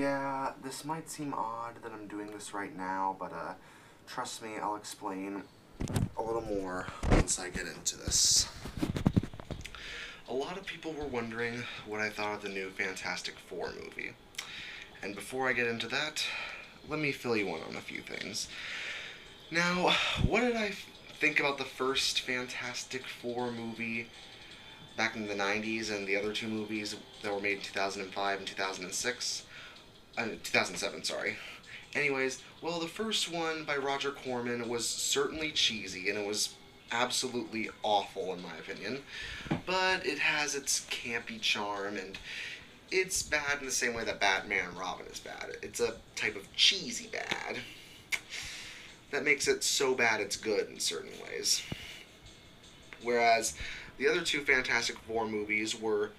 Yeah, this might seem odd that I'm doing this right now, but trust me, I'll explain a little more once I get into this. A lot of people were wondering what I thought of the new Fantastic Four movie. And before I get into that, let me fill you in on a few things. Now, what did I think about the first Fantastic Four movie back in the 90s and the other two movies that were made in 2005 and 2006? 2007, sorry. Anyways, well, the first one by Roger Corman was certainly cheesy, and it was absolutely awful in my opinion, but it has its campy charm, and it's bad in the same way that Batman and Robin is bad. It's a type of cheesy bad that makes it so bad it's good in certain ways. Whereas the other two Fantastic Four movies were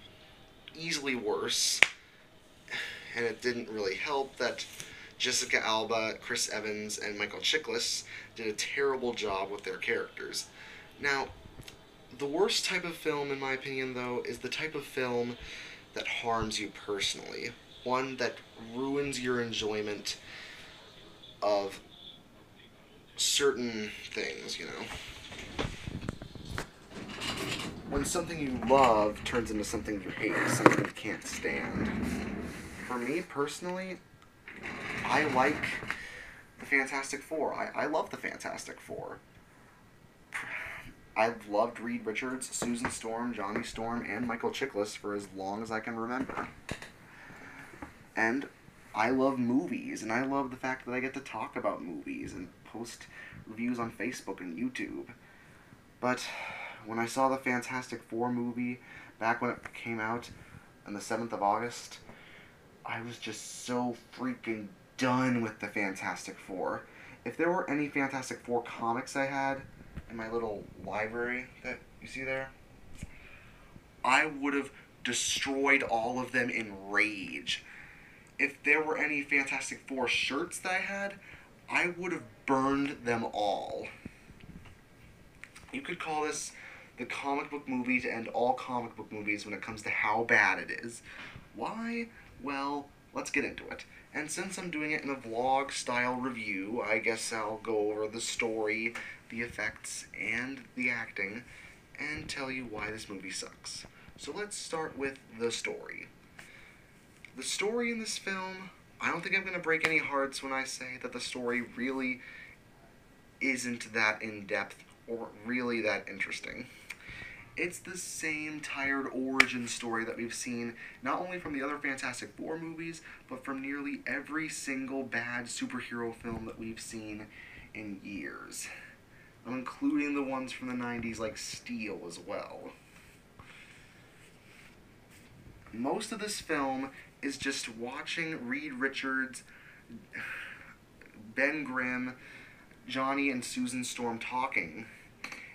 easily worse, and it didn't really help that Jessica Alba, Chris Evans, and Michael Chiklis did a terrible job with their characters. Now, the worst type of film, in my opinion, though, is the type of film that harms you personally. One that ruins your enjoyment of certain things, you know. When something you love turns into something you hate, something you can't stand. For me, personally, I like the Fantastic Four. I love the Fantastic Four. I've loved Reed Richards, Susan Storm, Johnny Storm, and Michael Chiklis for as long as I can remember. And I love movies, and I love the fact that I get to talk about movies and post reviews on Facebook and YouTube. But when I saw the Fantastic Four movie back when it came out on the 7th of August, I was just so freaking done with the Fantastic Four. If there were any Fantastic Four comics I had in my little library that you see there, I would have destroyed all of them in rage. If there were any Fantastic Four shirts that I had, I would have burned them all. You could call this the comic book movie to end all comic book movies when it comes to how bad it is. Why? Well, let's get into it. And since I'm doing it in a vlog-style review, I guess I'll go over the story, the effects, and the acting, and tell you why this movie sucks. So let's start with the story. The story in this film, I don't think I'm going to break any hearts when I say that the story really isn't that in-depth or really that interesting. It's the same tired origin story that we've seen not only from the other Fantastic Four movies, but from nearly every single bad superhero film that we've seen in years. I'm including the ones from the 90s like Steel as well. Most of this film is just watching Reed Richards, Ben Grimm, Johnny and Susan Storm talking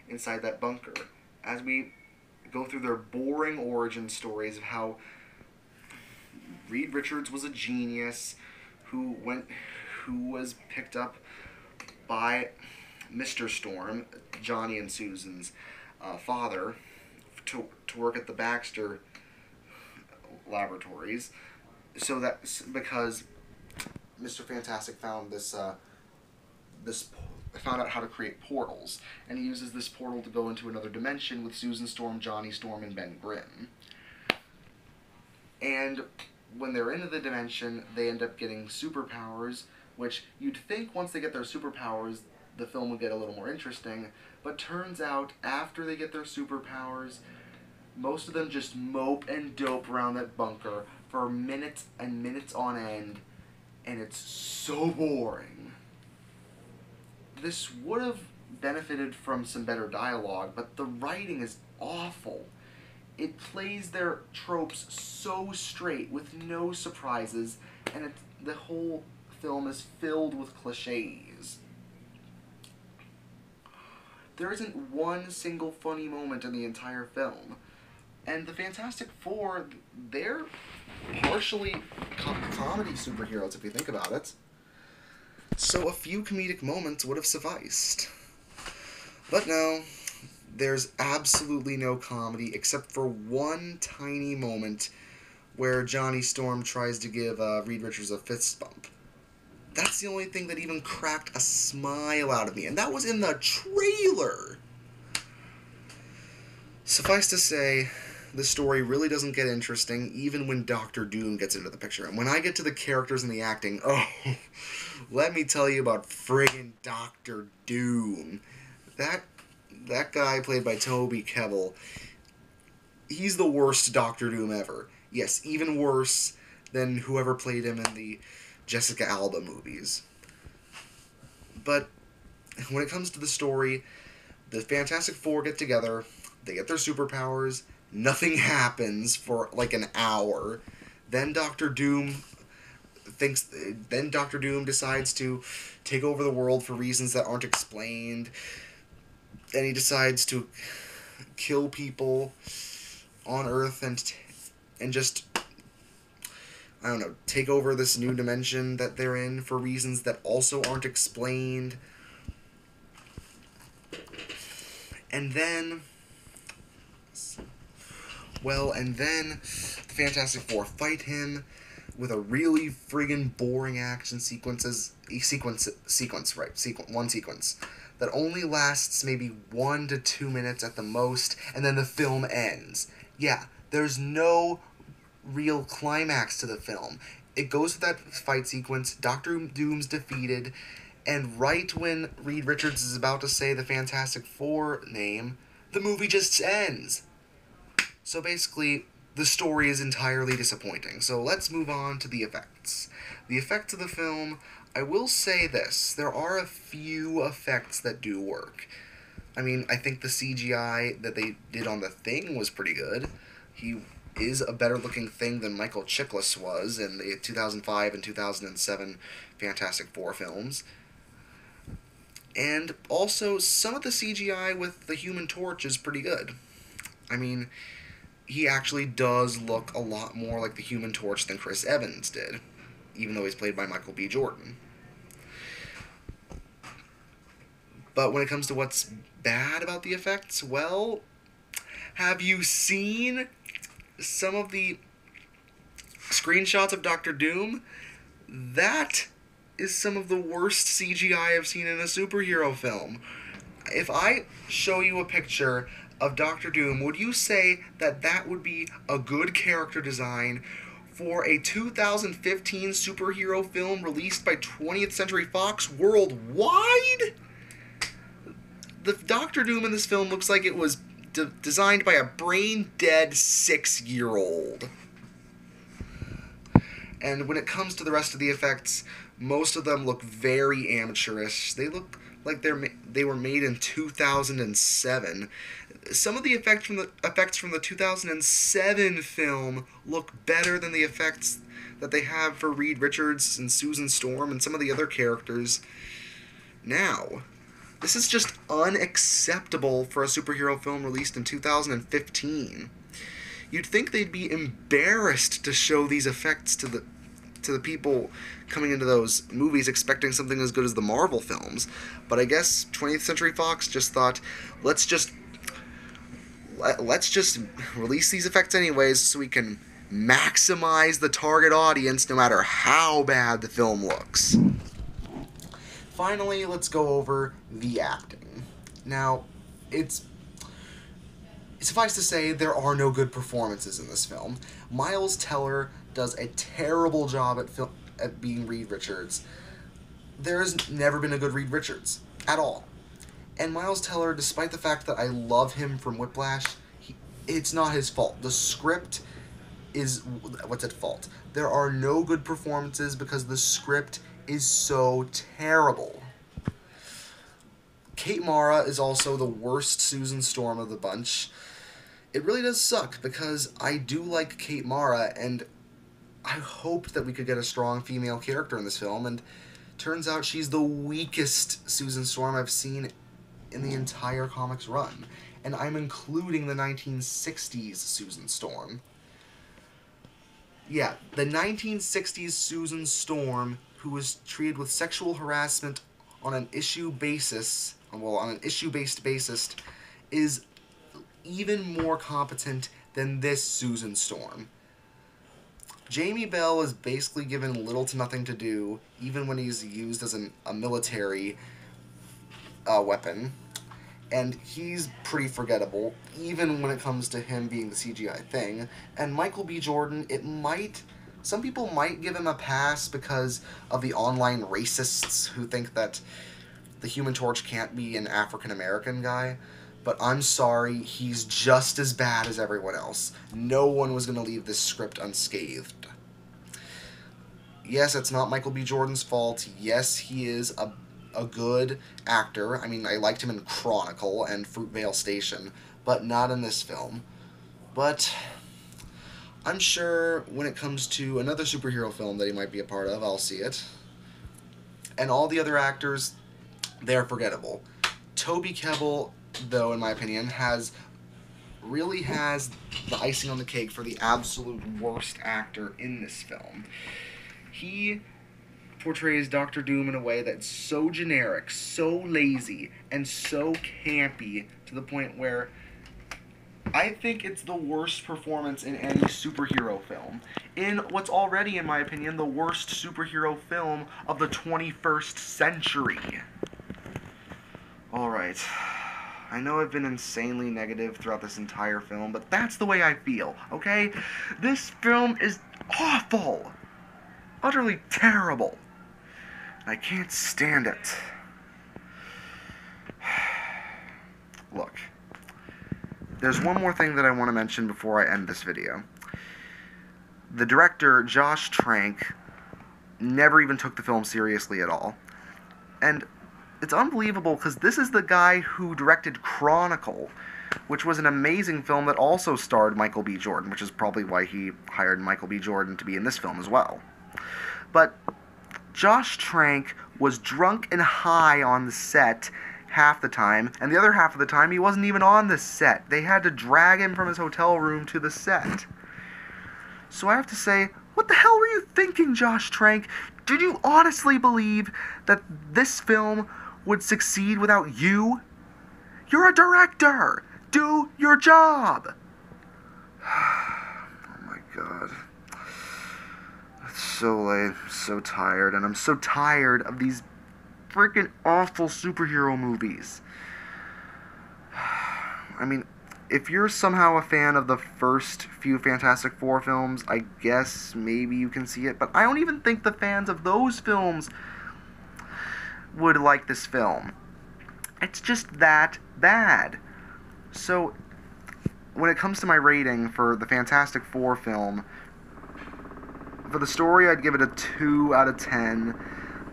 inside that bunker, as we go through their boring origin stories of how Reed Richards was a genius who was picked up by Mr. Storm, Johnny and Susan's father, to work at the Baxter Laboratories, because Mr. Fantastic found found out how to create portals, and he uses this portal to go into another dimension with Susan Storm, Johnny Storm, and Ben Grimm. And when they're into the dimension, they end up getting superpowers, which you'd think once they get their superpowers, the film would get a little more interesting, but turns out after they get their superpowers, most of them just mope and dope around that bunker for minutes and minutes on end, and it's so boring. This would have benefited from some better dialogue, but the writing is awful. It plays their tropes so straight with no surprises, and the whole film is filled with cliches. There isn't one single funny moment in the entire film. And the Fantastic Four, they're partially comedy superheroes if you think about it. So a few comedic moments would have sufficed. But no, there's absolutely no comedy except for one tiny moment where Johnny Storm tries to give Reed Richards a fist bump. That's the only thing that even cracked a smile out of me, and that was in the trailer. Suffice to say, the story really doesn't get interesting, even when Doctor Doom gets into the picture. And when I get to the characters and the acting, oh, let me tell you about friggin' Doctor Doom. That guy played by Toby Kebbell, he's the worst Doctor Doom ever. Yes, even worse than whoever played him in the Jessica Alba movies. But when it comes to the story, the Fantastic Four get together, they get their superpowers, nothing happens for like an hour. Then Doctor Doom decides to take over the world for reasons that aren't explained. Then he decides to kill people on Earth and just, I don't know, take over this new dimension that they're in for reasons that also aren't explained. And then the Fantastic Four fight him with a really friggin' boring action sequence that only lasts maybe 1 to 2 minutes at the most, and then the film ends. Yeah, there's no real climax to the film. It goes with that fight sequence, Doctor Doom's defeated, and right when Reed Richards is about to say the Fantastic Four name, the movie just ends. So basically, the story is entirely disappointing. So let's move on to the effects. The effects of the film, I will say this, there are a few effects that do work. I mean, I think the CGI that they did on the Thing was pretty good. He is a better looking Thing than Michael Chiklis was in the 2005 and 2007 Fantastic Four films. And also, some of the CGI with the Human Torch is pretty good. I mean, he actually does look a lot more like the Human Torch than Chris Evans did, even though he's played by Michael B. Jordan. But when it comes to what's bad about the effects, well, have you seen some of the screenshots of Doctor Doom? That is some of the worst CGI I've seen in a superhero film. If I show you a picture of Doctor Doom, would you say that that would be a good character design for a 2015 superhero film released by 20th Century Fox worldwide? The Doctor Doom in this film looks like it was designed by a brain-dead 6-year-old. And when it comes to the rest of the effects, most of them look very amateurish. They look like they were made in 2007. Some of the effects from the 2007 film look better than the effects that they have for Reed Richards and Susan Storm and some of the other characters now. This is just unacceptable for a superhero film released in 2015. You'd think they'd be embarrassed to show these effects to the people coming into those movies expecting something as good as the Marvel films. But I guess 20th Century Fox just thought, let's just release these effects anyways so we can maximize the target audience no matter how bad the film looks. Finally, let's go over the acting. Now, suffice to say, there are no good performances in this film. Miles Teller does a terrible job at being Reed Richards. There has never been a good Reed Richards, at all. And Miles Teller, despite the fact that I love him from Whiplash, it's not his fault. The script is what's at fault. There are no good performances because the script is so terrible. Kate Mara is also the worst Susan Storm of the bunch. It really does suck because I do like Kate Mara, and I hoped that we could get a strong female character in this film, and turns out she's the weakest Susan Storm I've seen in the entire comics run. And I'm including the 1960s Susan Storm. Yeah, the 1960s Susan Storm, who was treated with sexual harassment on an issue-based basis, is even more competent than this Susan Storm. Jamie Bell is basically given little to nothing to do, even when he's used as a military weapon. And he's pretty forgettable, even when it comes to him being the CGI thing. And Michael B. Jordan, some people might give him a pass because of the online racists who think that the Human Torch can't be an African-American guy. But I'm sorry, he's just as bad as everyone else. No one was going to leave this script unscathed. Yes, it's not Michael B. Jordan's fault. Yes, he is a good actor. I mean, I liked him in Chronicle and Fruitvale Station, but not in this film. But I'm sure when it comes to another superhero film that he might be a part of, I'll see it. And all the other actors, they're forgettable. Toby Kebbell, though, in my opinion, really has the icing on the cake for the absolute worst actor in this film. He portrays Doctor Doom in a way that's so generic, so lazy, and so campy to the point where I think it's the worst performance in any superhero film. In what's already, in my opinion, the worst superhero film of the 21st century. Alright. I know I've been insanely negative throughout this entire film, but that's the way I feel, okay? This film is awful! Utterly terrible. I can't stand it. Look. There's one more thing that I want to mention before I end this video. The director, Josh Trank, never even took the film seriously at all. And it's unbelievable because this is the guy who directed Chronicle, which was an amazing film that also starred Michael B. Jordan, which is probably why he hired Michael B. Jordan to be in this film as well. But Josh Trank was drunk and high on the set half the time, and the other half of the time he wasn't even on the set. They had to drag him from his hotel room to the set. So I have to say, what the hell were you thinking, Josh Trank? Did you honestly believe that this film would succeed without you? You're a director! Do your job! Oh my god. It's so late, I'm so tired, and I'm so tired of these freaking awful superhero movies. I mean, if you're somehow a fan of the first few Fantastic Four films, I guess maybe you can see it, but I don't even think the fans of those films would like this film. It's just that bad. So, when it comes to my rating for the Fantastic Four film, for the story I'd give it a 2 out of 10,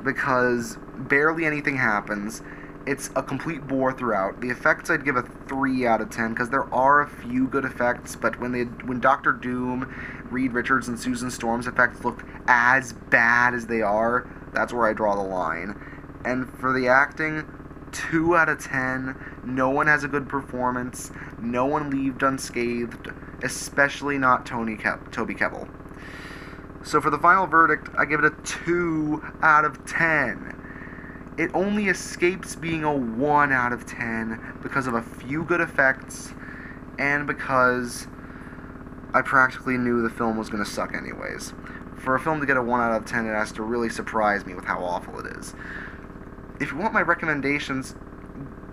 because barely anything happens. It's a complete bore throughout. The effects I'd give a 3 out of 10, because there are a few good effects, but when Doctor Doom, Reed Richards, and Susan Storm's effects look as bad as they are, that's where I draw the line. And for the acting, 2 out of 10. No one has a good performance. No one leaved unscathed, especially not Toby Kebbell. So for the final verdict, I give it a 2 out of 10. It only escapes being a 1 out of 10 because of a few good effects and because I practically knew the film was going to suck anyways. For a film to get a 1 out of 10, it has to really surprise me with how awful it is. If you want my recommendations,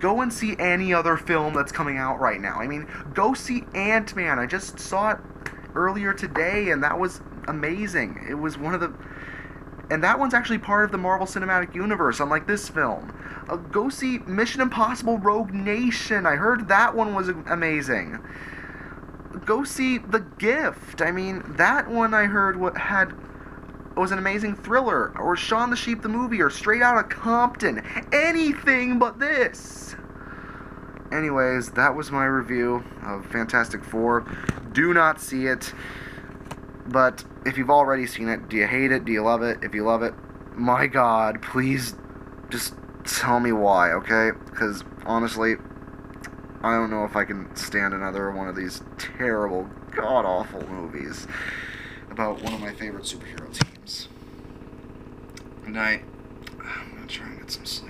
go and see any other film that's coming out right now. I mean, go see Ant-Man. I just saw it earlier today, and that was amazing. It was one of the... And that one's actually part of the Marvel Cinematic Universe, unlike this film. Go see Mission Impossible Rogue Nation. I heard that one was amazing. Go see The Gift. I mean, that one I heard was an amazing thriller. Or Shaun the Sheep the movie, or Straight Outta Compton. Anything but this. Anyways, that was my review of Fantastic Four. Do not see it. But if you've already seen it, do you hate it? Do you love it? If you love it, my God, please just tell me why, okay? Because honestly, I don't know if I can stand another one of these terrible, god-awful movies about one of my favorite superhero teams. Good night. I'm gonna try and get some sleep.